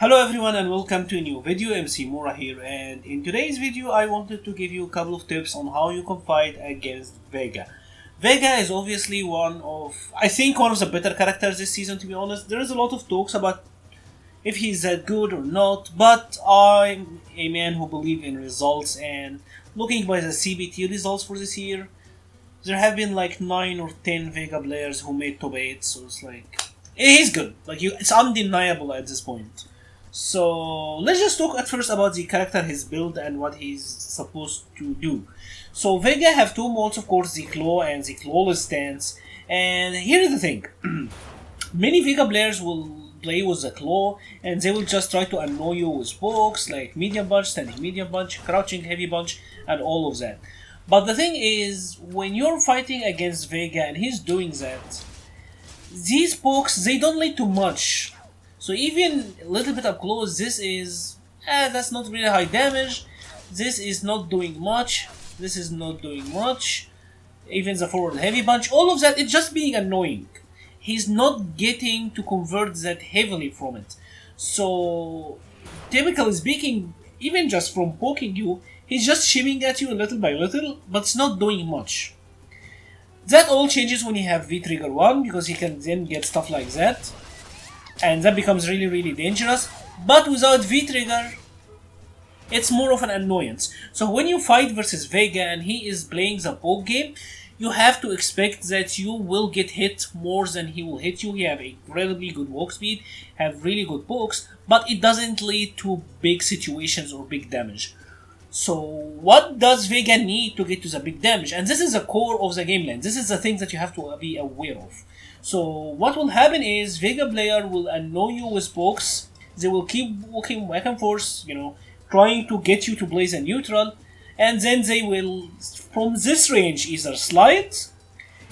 Hello everyone and welcome to a new video. MC-Mura here, and in today's video I wanted to give you a couple of tips on how you can fight against Vega. Vega is obviously one of the better characters this season, to be honest. There is a lot of talks about if he's that good or not, but I'm a man who believes in results, and looking by the CBT results for this year, there have been like 9 or 10 Vega players who made top 8, so it's like, he's good. It's undeniable at this point. So let's just talk at first about the character, his build, and what he's supposed to do. So Vega have two modes, of course, the claw and the clawless stance. And here's the thing. Many Vega players will play with the claw and they will just try to annoy you with pokes like medium punch, standing medium punch, crouching heavy punch, and all of that. But the thing is, when you're fighting against Vega and he's doing that, these pokes, they don't lead to much. So even a little bit up close, this is, that's not really high damage. This is not doing much. This is not doing much. Even the forward heavy punch, all of that, it's just being annoying. He's not getting to convert that heavily from it. So, typically speaking, even just from poking you, he's just shimming at you little by little, but it's not doing much. That all changes when you have V-Trigger 1, because he can then get stuff like that. And that becomes really, really dangerous. But without V-Trigger, it's more of an annoyance. So when you fight versus Vega and he is playing the poke game, you have to expect that you will get hit more than he will hit you. He have incredibly good walk speed, have really good pokes, but it doesn't lead to big situations or big damage. So what does Vega need to get to the big damage? And this is the core of the game plan. This is the thing that you have to be aware of. So what will happen is Vega player will annoy you with pokes. They will keep walking back and forth, trying to get you to place a neutral, and then they will, from this range, either slide,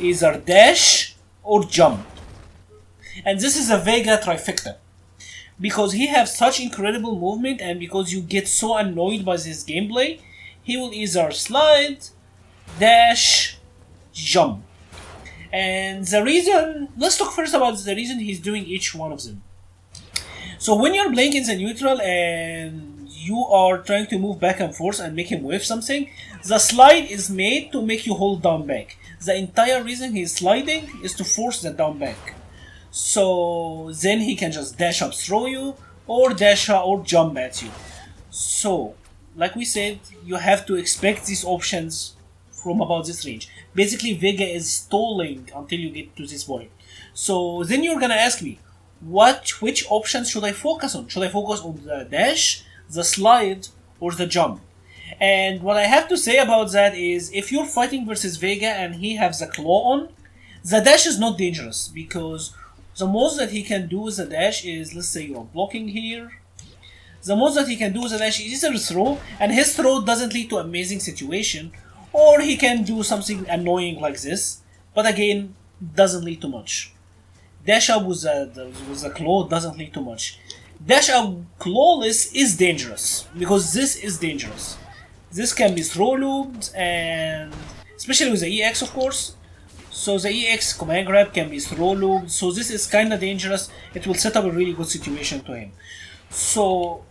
either dash, or jump. And this is a Vega trifecta. Because he has such incredible movement and because you get so annoyed by his gameplay, he will either slide, dash, jump. And the reason, let's talk first about the reason he's doing each one of them. So when you're playing in the neutral and you are trying to move back and forth and make him whiff something, the slide is made to make you hold down back. The entire reason he's sliding is to force the down back. So then he can just dash up, throw you, or dash up or jump at you. So, like we said, you have to expect these options from about this range. Basically, Vega is stalling until you get to this point. So then you're gonna ask me, which options should I focus on? Should I focus on the dash, the slide, or the jump? And what I have to say about that is, if you're fighting versus Vega and he has the claw on, the dash is not dangerous, because the most that he can do with the dash is, let's say you're blocking here. The most that he can do with the dash is either throw, and his throw doesn't lead to amazing situation, or he can do something annoying like this, but again, doesn't lead to much. Dash up with the claw doesn't lead to much. Dash up clawless is dangerous, because this is dangerous. This can be throw looped, and especially with the EX, of course. So the EX command grab can be throw looped, so this is kinda dangerous. It will set up a really good situation to him. So,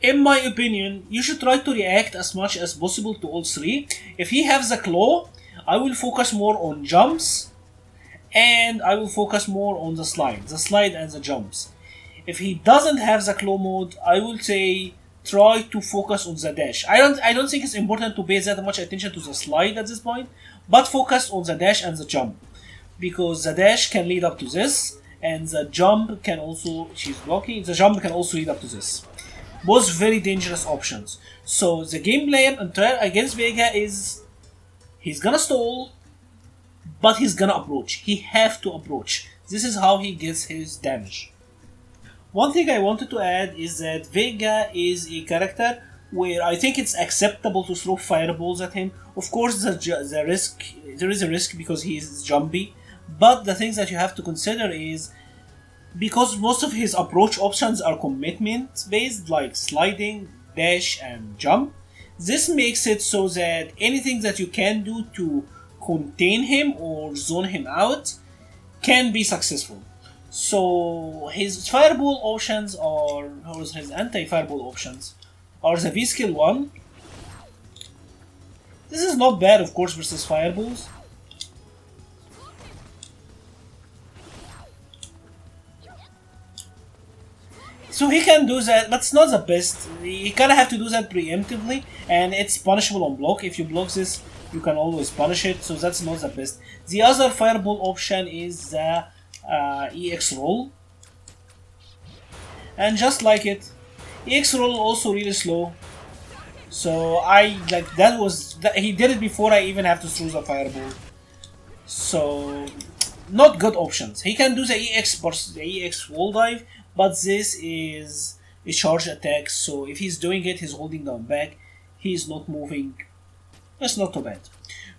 in my opinion, you should try to react as much as possible to all three. If he has a claw, I will focus more on jumps, and I will focus more on the slide and the jumps. If he doesn't have the claw mode, I will say try to focus on the dash. I don't think it's important to pay that much attention to the slide at this point, but focus on the dash and the jump, because the dash can lead up to this, and the jump can also, she's blocking, the jump can also lead up to this. Both very dangerous options. So the game plan against Vega is, he's gonna stall, but he's gonna approach. He have to approach. This is how he gets his damage. One thing I wanted to add is that Vega is a character where I think it's acceptable to throw fireballs at him. Of course, there is a risk because he is jumpy, but the things that you have to consider is, because most of his approach options are commitment based, like sliding, dash, and jump, this makes it so that anything that you can do to contain him or zone him out can be successful. So his fireball options are, or his anti-fireball options are the Vskill 1. This is not bad, of course, versus fireballs. So he can do that, but it's not the best. You kinda have to do that preemptively, and it's punishable on block. If you block this, you can always punish it, so that's not the best. The other fireball option is the EX roll. And just like it, EX roll also really slow. So I like he did it before I even have to throw the fireball. So not good options. He can do the EX wall dive, but this is a charge attack, so if he's doing it, he's holding down back, he's not moving. It's not too bad.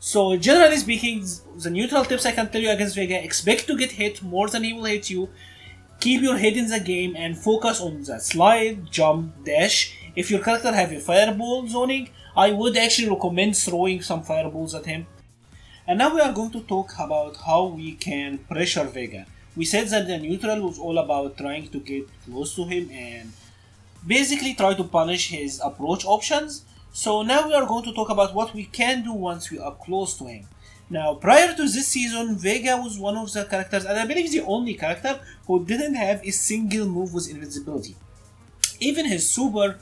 So generally speaking, the neutral tips I can tell you against Vega: expect to get hit more than he will hit you, keep your head in the game, and focus on the slide, jump, dash. If your character have a fireball zoning, I would actually recommend throwing some fireballs at him. And now we are going to talk about how we can pressure Vega. We said that the neutral was all about trying to get close to him and basically try to punish his approach options. So now we are going to talk about what we can do once we are close to him. Now, prior to this season, Vega was one of the characters, and I believe the only character, who didn't have a single move with invincibility. Even his super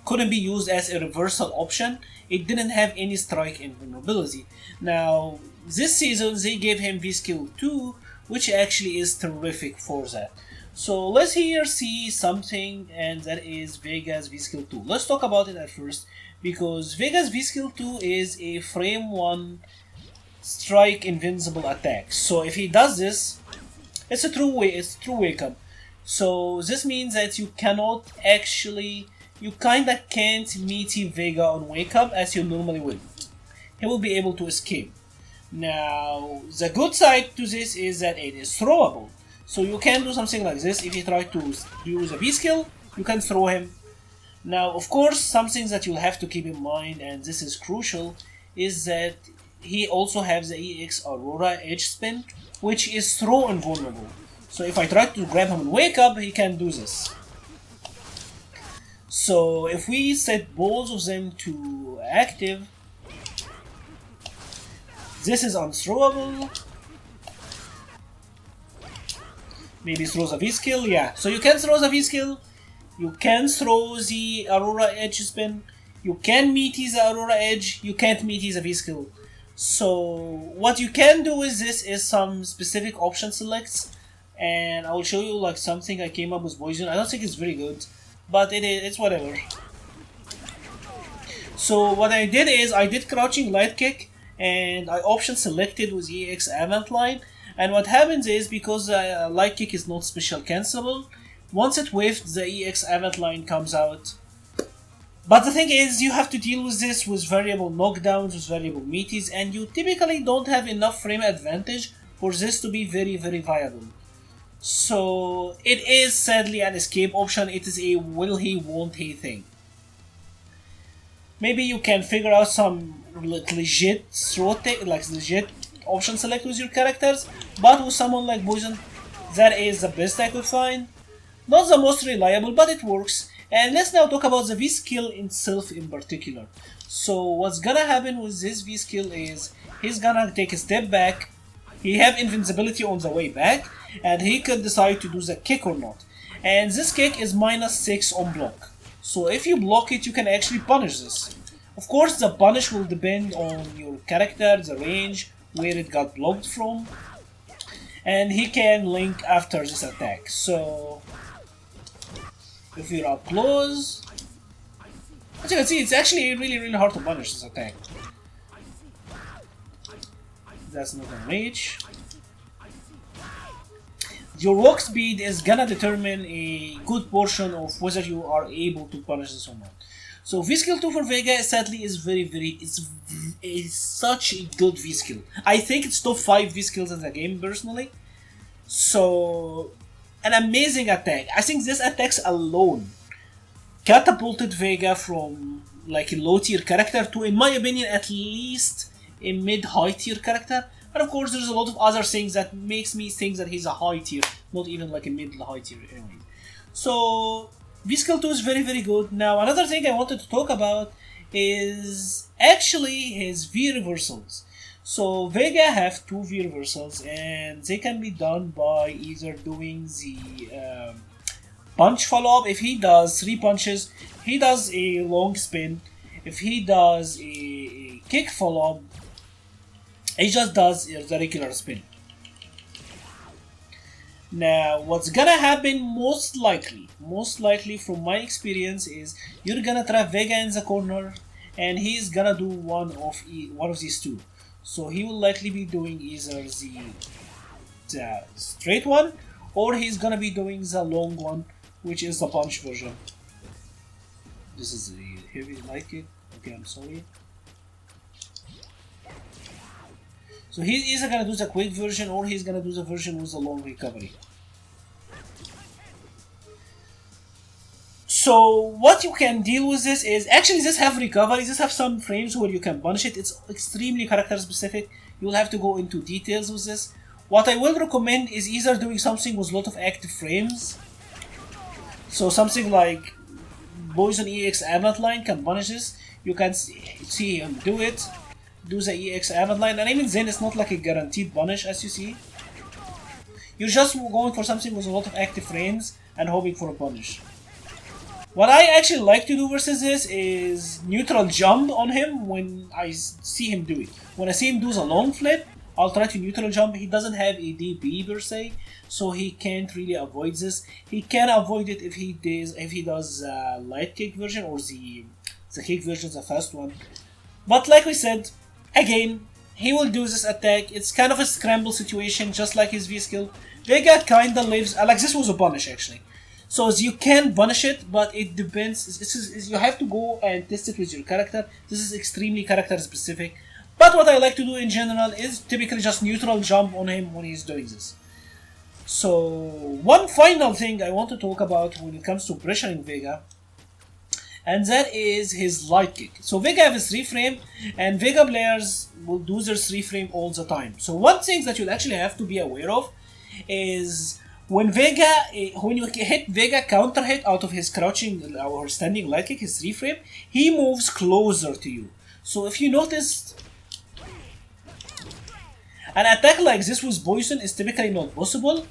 couldn't be used as a reversal option. It didn't have any strike invulnerability. Now, this season they gave him Vskill 2, which actually is terrific for that. So let's here see something, and that is Vega's Vskill 2. Let's talk about it at first, because Vega's Vskill 2 is a frame 1 strike invincible attack. So if he does this, it's a true wake up. So this means that you cannot actually, you kinda can't meet Vega on wake up as you normally would. He will be able to escape. Now, the good side to this is that it is throwable. So you can do something like this. If you try to use a V-skill, you can throw him. Now, of course, something that you'll have to keep in mind, and this is crucial, is that he also has the EX Aurora Edge Spin, which is throw invulnerable. So if I try to grab him and wake up, he can do this. So if we set both of them to active, this is unthrowable. Maybe throws a V-skill, yeah. So you can throw the V-skill, you can throw the Aurora Edge Spin, you can meet his Aurora Edge, you can't meet his V-skill. So what you can do with this is some specific option selects, and I will show you like something I came up with Poison. I don't think it's very good, but it's whatever. So what I did is I did crouching light kick, and I option selected with EX Avant Line. And what happens is, because light kick is not special cancelable, once it whiffed, the EX Avant Line comes out. But the thing is, you have to deal with this with variable knockdowns, with variable meaties, and you typically don't have enough frame advantage for this to be very, very viable. So it is sadly an escape option. It is a will he, won't he thing. Maybe you can figure out some legit legit option select with your characters, but with someone like Poison, that is the best I could find. Not the most reliable, but it works. And let's now talk about the V-skill itself in particular. So what's gonna happen with this V-skill is, he's gonna take a step back, he have invincibility on the way back, and he could decide to do the kick or not. And this kick is -6 on block. So if you block it, you can actually punish this. Of course, the punish will depend on your character, the range, where it got blocked from, and he can link after this attack. So if you're up close, as you can see, it's actually really hard to punish this attack. That's not gonna reach. Your walk speed is gonna determine a good portion of whether you are able to punish this or not. So V-skill 2 for Vega sadly is it's such a good V-skill. I think it's top 5 V-skills in the game personally. So an amazing attack. I think this attacks alone catapulted Vega from like a low tier character to, in my opinion, at least a mid-high tier character. And of course, there's a lot of other things that makes me think that he's a high tier, not even like a middle high tier anyway. So Vskill 2 is very, very good. Now, another thing I wanted to talk about is actually his V reversals. So Vega have 2 V reversals, and they can be done by either doing the punch follow-up. If he does 3 punches, he does a long spin. If he does a kick follow-up, he just does the regular spin. Now, what's gonna happen most likely from my experience is you're gonna trap Vega in the corner, and he's gonna do one of these two. So he will likely be doing either the straight one, or he's gonna be doing the long one, which is the punch version. This is the heavy light kick. Okay, I'm sorry. So he's either gonna do the quick version, or he's gonna do the version with the long recovery. So what you can deal with this is, actually this have recovery, this have some frames where you can punish it. It's extremely character specific. You'll have to go into details with this. What I will recommend is either doing something with a lot of active frames. So something like Poison EX Amant line can punish this. You can see him do it. Do the EX Amant line, and even then it's not like a guaranteed punish, as you see. You're just going for something with a lot of active frames and hoping for a punish. What I actually like to do versus this is neutral jump on him when I see him do it. When I see him do the long flip, I'll try to neutral jump. He doesn't have a DP per se, so he can't really avoid this. He can avoid it if he does light kick version or the kick version, the fast one. But like we said, again, he will do this attack. It's kind of a scramble situation, just like his V-Skill. Vega kinda lives, like this was a punish actually. So you can punish it, but it depends. You have to go and test it with your character. This is extremely character specific. But what I like to do in general is typically just neutral jump on him when he's doing this. So one final thing I want to talk about when it comes to pressuring Vega, and that is his light kick. So Vega has 3 frame, and Vega players will do their 3 frame all the time. So one thing that you'll actually have to be aware of is when you hit Vega counter hit out of his crouching or standing light kick, his 3 frame, he moves closer to you. So if you notice, an attack like this with Poison is typically not possible,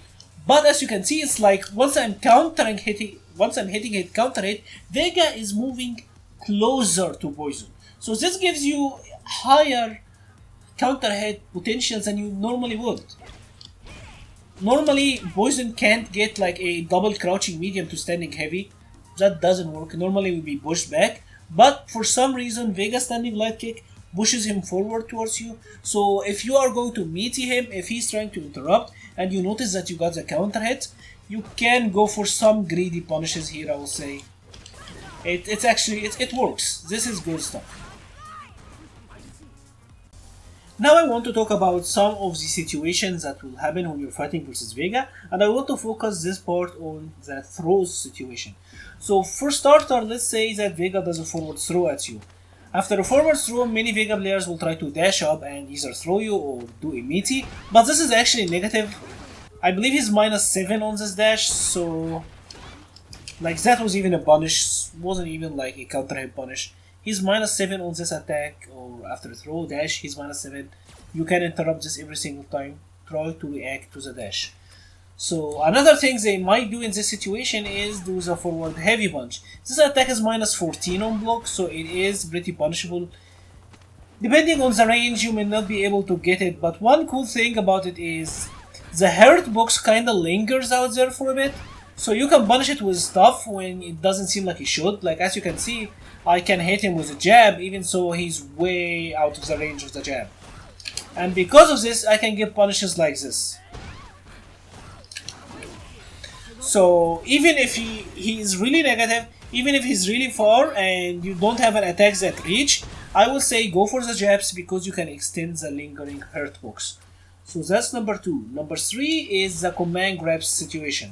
but as you can see, it's like once I'm hitting hit counter hit, Vega is moving closer to Poison. So this gives you higher counter hit potentials than you normally would. Normally, Poison can't get like a double crouching medium to standing heavy. That doesn't work. Normally it will be pushed back, but for some reason Vega standing light kick pushes him forward towards you. So if you are going to meet him, if he's trying to interrupt and you notice that you got the counter hit, you can go for some greedy punishes here, I will say. It works. This is good stuff. Now I want to talk about some of the situations that will happen when you're fighting versus Vega, and I want to focus this part on the throws situation. So for starter, let's say that Vega does a forward throw at you. After a forward throw, many Vega players will try to dash up and either throw you or do a meaty, but this is actually negative. I believe he's -7 on this dash, so like that was even a punish, wasn't even like a counter hit punish. He's -7 on this attack, or after a throw dash, he's -7. You can interrupt this every single time. Try to react to the dash. So another thing they might do in this situation is do the forward heavy punch. This attack is -14 on block, so it is pretty punishable. Depending on the range, you may not be able to get it, but one cool thing about it is the hurt box kinda lingers out there for a bit. So you can punish it with stuff when it doesn't seem like he should. Like as you can see, I can hit him with a jab, even so he's way out of the range of the jab. And because of this, I can give punishes like this. So even if he is really negative, even if he's really far and you don't have an attack that reach, I will say go for the jabs because you can extend the lingering hurt box. So that's number 2. Number 3 is the command grab situation.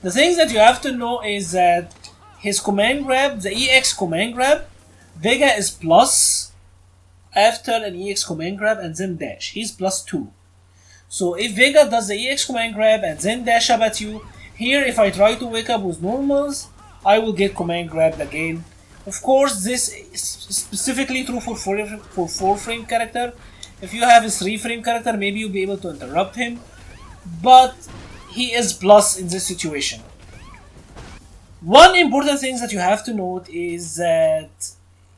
The things that you have to know is that his command grab, the EX command grab, Vega is plus after an EX command grab and then dash. He's +2. So if Vega does the EX command grab and then dash up at you, here if I try to wake up with normals, I will get command grabbed again. Of course, this is specifically true for 4-frame character. If you have a 3-frame character, maybe you'll be able to interrupt him, but he is plus in this situation. One important thing that you have to note is that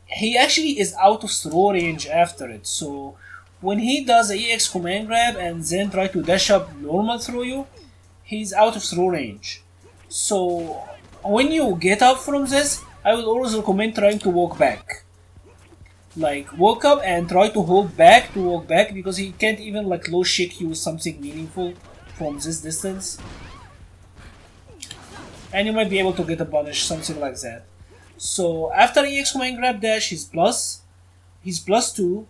he actually is out of throw range after it. So when he does the EX command grab and then try to dash up normal through you, he's out of throw range. So when you get up from this, I will always recommend trying to walk back. Like walk up and try to hold back to walk back, because he can't even like low shake you with something meaningful from this distance. And you might be able to get a punish, something like that. So after EX command grab dash, he's +2,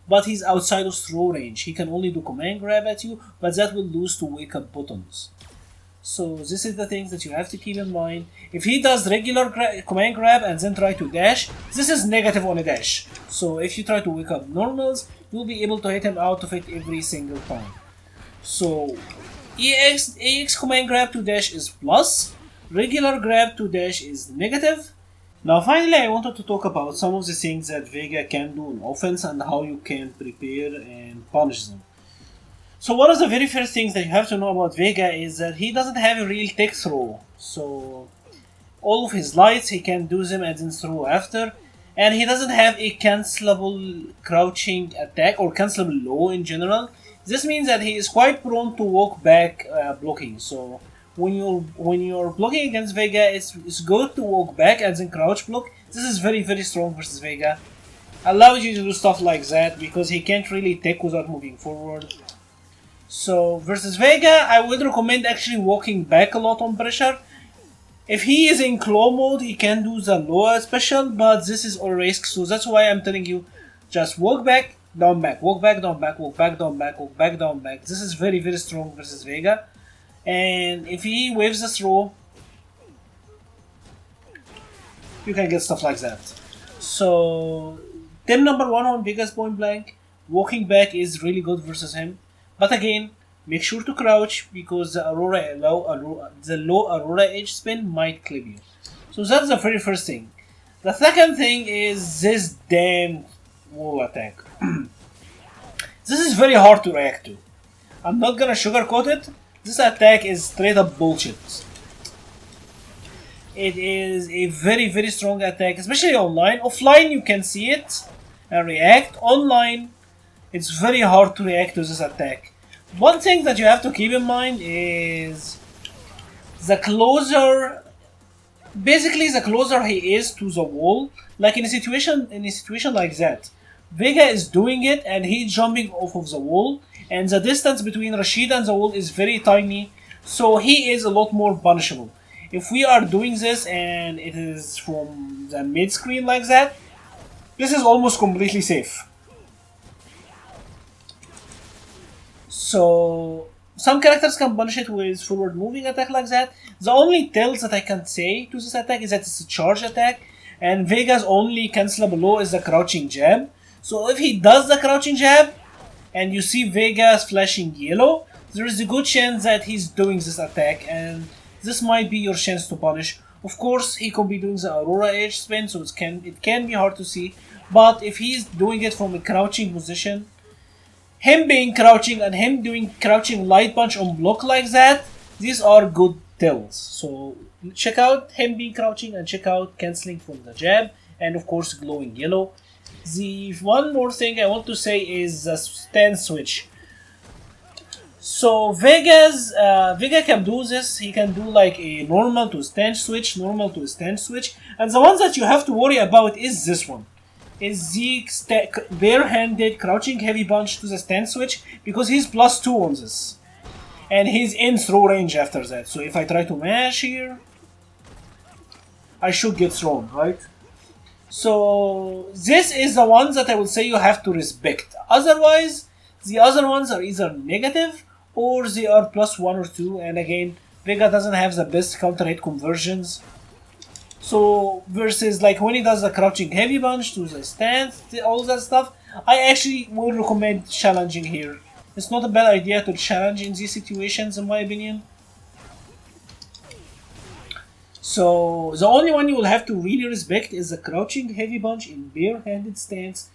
but he's outside of throw range. He can only do command grab at you, but that will lose to wake up buttons. So this is the things that you have to keep in mind. If he does regular command grab and then try to dash, this is negative on a dash. So if you try to wake up normals, you'll be able to hit him out of it every single time. So AX command grab to dash is plus, regular grab to dash is negative. Now finally I wanted to talk about some of the things that Vega can do in offense and how you can prepare and punish them. So one of the very first things that you have to know about Vega is that he doesn't have a real tech throw. So all of his lights, he can do them and then throw after. And he doesn't have a cancelable crouching attack or cancelable low in general. This means that he is quite prone to walk back blocking. So when you're blocking against Vega, it's good to walk back and then crouch block. This is very, very strong versus Vega. Allows you to do stuff like that because he can't really tech without moving forward. So versus Vega, I would recommend actually walking back a lot on pressure. If he is in claw mode, he can do the lower special, but this is all risk, so that's why I'm telling you, just walk back, down back, walk back, down back, walk back, down back, walk back, down back. This is very, very strong versus Vega. And if he waves the throw, you can get stuff like that. So tip number 1 on Vega's point blank, walking back is really good versus him. But again, make sure to crouch because the low Aurora edge spin might clip you. So that's the very first thing. The second thing is this damn wall attack. This is very hard to react to. I'm not gonna sugarcoat it. This attack is straight up bullshit. It is a very, very strong attack, especially online. Offline you can see it and react. Online, it's very hard to react to this attack. One thing that you have to keep in mind is the closer he is to the wall, like in a situation like that, Vega is doing it and he's jumping off of the wall, and the distance between Rashid and the wall is very tiny, so he is a lot more punishable. If we are doing this and it is from the mid screen like that, this is almost completely safe. So some characters can punish it with forward moving attack like that. The only tells that I can say to this attack is that it's a charge attack, and Vega's only cancelable low is the crouching jab. So if he does the crouching jab and you see Vega flashing yellow, there is a good chance that he's doing this attack, and this might be your chance to punish. Of course, he could be doing the Aurora edge spin, so it can be hard to see, but if he's doing it from a crouching position, him being crouching and him doing crouching light punch on block like that, these are good tells. So check out him being crouching and check out cancelling from the jab, and of course glowing yellow. The one more thing I want to say is the stance switch. So Vega can do this. He can do like a normal to stance switch, normal to stance switch, and the ones that you have to worry about is this one. Is the bare-handed crouching heavy punch to the stance switch, because he's +2 on this. And he's in throw range after that. So if I try to mash here, I should get thrown, right? So this is the ones that I will say you have to respect. Otherwise, the other ones are either negative or they are +1 or 2. And again, Vega doesn't have the best counter hit conversions. So versus like when he does the crouching heavy punch to the stance, all that stuff, I actually would recommend challenging here. It's not a bad idea to challenge in these situations, in my opinion. So the only one you will have to really respect is the crouching heavy punch in bare-handed stance.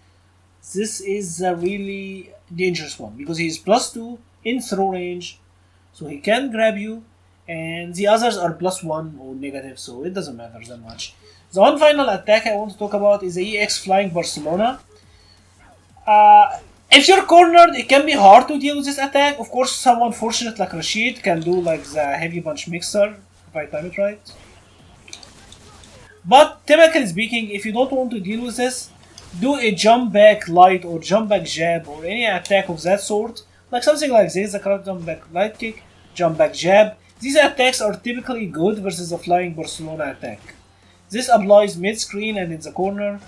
This is a really dangerous one because he's +2 in throw range, so he can grab you, and the others are +1 or negative, so it doesn't matter that much. The one final attack I want to talk about is the EX Flying Barcelona. If you're cornered, it can be hard to deal with this attack. Of course, someone fortunate like Rashid can do like the heavy punch mixer, if I time it right. But typically speaking, if you don't want to deal with this, do a jump back light or jump back jab or any attack of that sort, like something like this, a correct jump back light kick, jump back jab. These attacks are typically good versus the Flying Barcelona attack. This applies mid-screen and in the corner.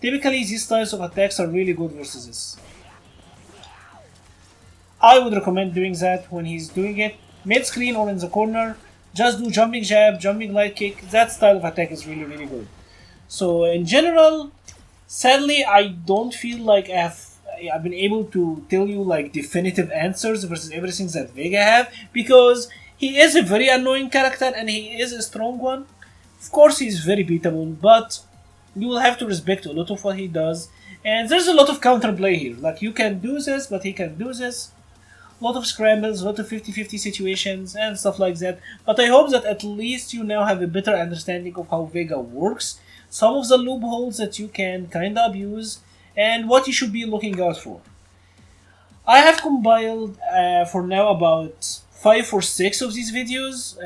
Typically, these types of attacks are really good versus this. I would recommend doing that when he's doing it mid-screen or in the corner. Just do jumping jab, jumping light kick. That style of attack is really, really good. So in general, sadly, I don't feel like I've been able to tell you like definitive answers versus everything that Vega have, because he is a very annoying character and he is a strong one. Of course, he's very beatable, but you will have to respect a lot of what he does. And there's a lot of counterplay here. Like, you can do this, but he can do this. A lot of scrambles, a lot of 50-50 situations, and stuff like that. But I hope that at least you now have a better understanding of how Vega works, some of the loopholes that you can kinda abuse, and what you should be looking out for. I have compiled for now about 5 or 6 of these videos,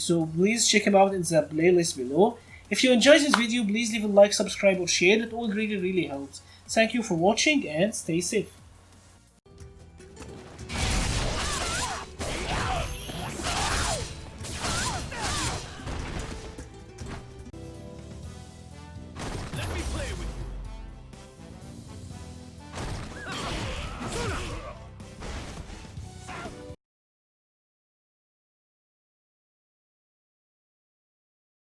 so please check them out in the playlist below. If you enjoyed this video, please leave a like, subscribe, or share. It all really, really helps. Thank you for watching and stay safe. Let me play with